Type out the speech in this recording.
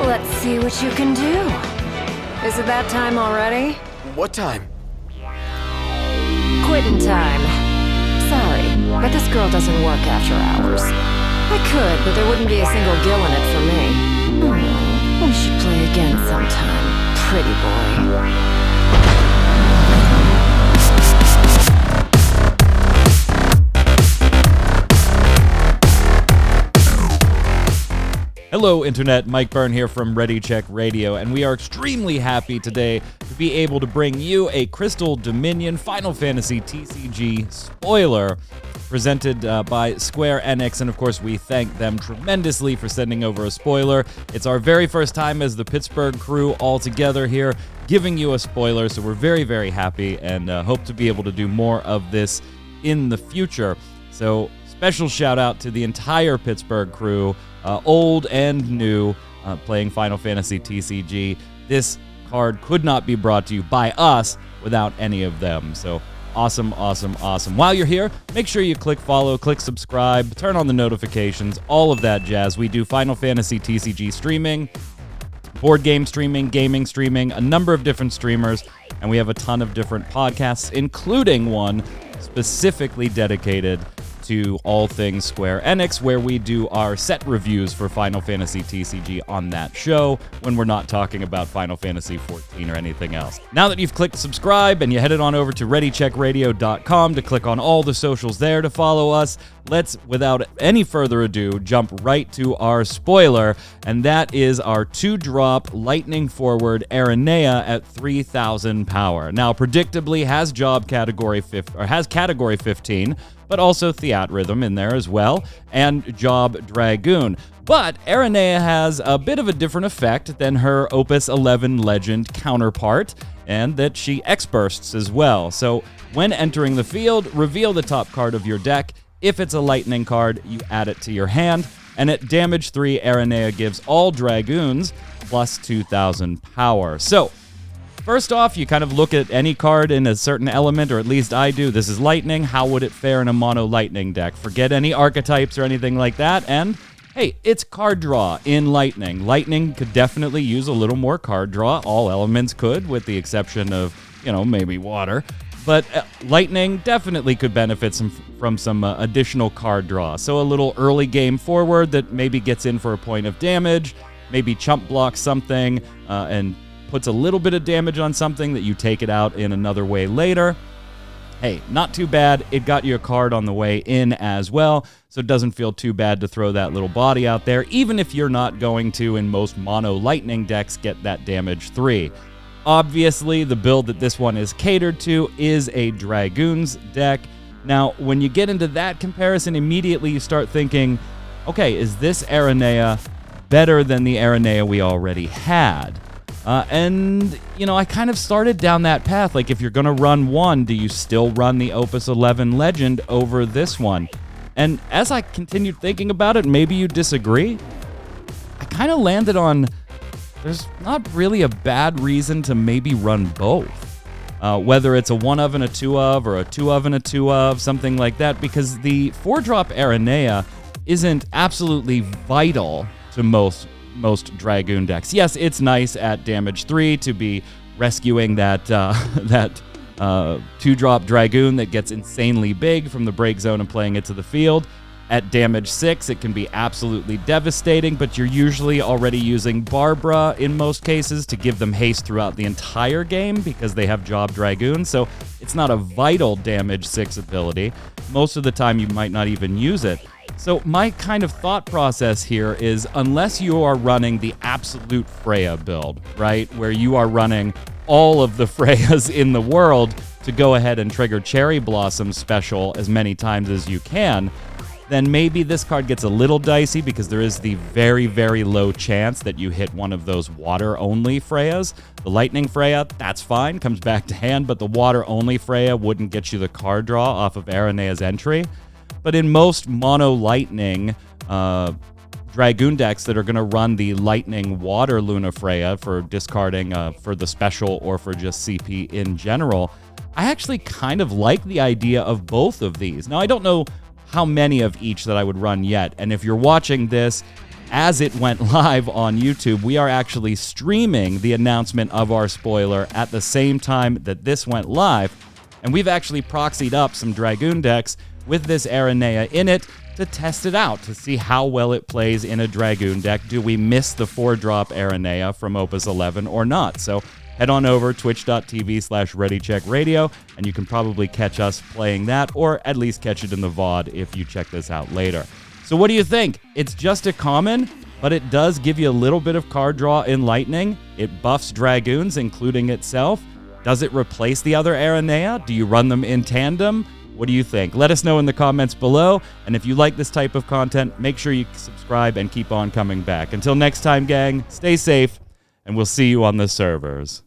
Let's see what you can do. Is it that time already? What time? Quitting time. Sorry, but this girl doesn't work after hours. I could, but there wouldn't be a single gill in it for me. We should play again sometime, pretty boy. Hello, Internet. Mike Byrne here from Ready Check Radio, and we are extremely happy today to be able to bring you a Crystal Dominion Final Fantasy TCG spoiler presented by Square Enix, and of course we thank them tremendously for sending over a spoiler. It's our very first time as the Pittsburgh crew all together here giving you a spoiler, so we're very, very happy and hope to be able to do more of this in the future. So special shout out to the entire Pittsburgh crew, old and new, playing Final Fantasy TCG. This card could not be brought to you by us without any of them. So awesome, awesome, awesome. While you're here, make sure you click follow, click subscribe, turn on the notifications, all of that jazz. We do Final Fantasy TCG streaming, board game streaming, gaming streaming, a number of different streamers, and we have a ton of different podcasts, including one specifically dedicated to all things Square Enix, where we do our set reviews for Final Fantasy TCG on that show when we're not talking about Final Fantasy 14 or anything else. Now that you've clicked subscribe and you headed on over to ReadyCheckRadio.com to click on all the socials there to follow us, let's, without any further ado, jump right to our spoiler, and that is our 2-drop Lightning Forward Aranea at 3,000 power. Now, predictably has category 15, but also Theatrhythm in there as well, and Job Dragoon. But Aranea has a bit of a different effect than her Opus 11 Legend counterpart, and that she X-bursts as well. So when entering the field, reveal the top card of your deck. If it's a lightning card, you add it to your hand, and at damage 3, Aranea gives all Dragoons plus 2,000 power. So first off, you kind of look at any card in a certain element, or at least I do. This is Lightning. How would it fare in a mono Lightning deck? Forget any archetypes or anything like that, and hey, it's card draw in Lightning. Lightning could definitely use a little more card draw. All elements could, with the exception of, maybe water. But Lightning definitely could benefit from some additional card draw. So a little early game forward that maybe gets in for a point of damage, maybe chump blocks something, and puts a little bit of damage on something that you take it out in another way later. Hey, not too bad. It got you a card on the way in as well, so it doesn't feel too bad to throw that little body out there, even if you're not going to, in most mono Lightning decks, get that damage 3. Obviously, the build that this one is catered to is a Dragoons deck. Now, when you get into that comparison, immediately you start thinking, okay, is this Aranea better than the Aranea we already had? I kind of started down that path. Like, if you're going to run one, do you still run the Opus 11 Legend over this one? And as I continued thinking about it, maybe you disagree, I kind of landed on there's not really a bad reason to maybe run both. Whether it's a 1 of and a 2 of, or a 2 of and a 2 of, something like that, because the 4-drop Aranea isn't absolutely vital to most Dragoon decks. Yes, it's nice at damage 3 to be rescuing that 2-drop Dragoon that gets insanely big from the break zone and playing it to the field. At damage 6, it can be absolutely devastating, but you're usually already using Barbara in most cases to give them haste throughout the entire game because they have Job Dragoon, so it's not a vital damage 6 ability. Most of the time you might not even use it. So my kind of thought process here is, unless you are running the absolute Freya build, right, where you are running all of the Freyas in the world to go ahead and trigger Cherry Blossom special as many times as you can, then maybe this card gets a little dicey because there is the very, very low chance that you hit one of those water-only Freyas. The Lightning Freya, that's fine, comes back to hand, but the water-only Freya wouldn't get you the card draw off of Aranea's entry. But in most mono Lightning Dragoon decks that are going to run the Lightning Water Luna Freya for discarding for the special or for just CP in general, I actually kind of like the idea of both of these. Now, I don't know how many of each that I would run yet, and if you're watching this as it went live on YouTube, we are actually streaming the announcement of our spoiler at the same time that this went live. And we've actually proxied up some Dragoon decks with this Aranea in it to test it out, to see how well it plays in a Dragoon deck. Do we miss the 4-drop Aranea from Opus 11 or not? So head on over twitch.tv/ReadyCheckRadio, and you can probably catch us playing that, or at least catch it in the VOD if you check this out later. So what do you think? It's just a common, but it does give you a little bit of card draw in Lightning. It buffs Dragoons, including itself. Does it replace the other Aranea? Do you run them in tandem? What do you think? Let us know in the comments below. And if you like this type of content, make sure you subscribe and keep on coming back. Until next time, gang, stay safe, and we'll see you on the servers.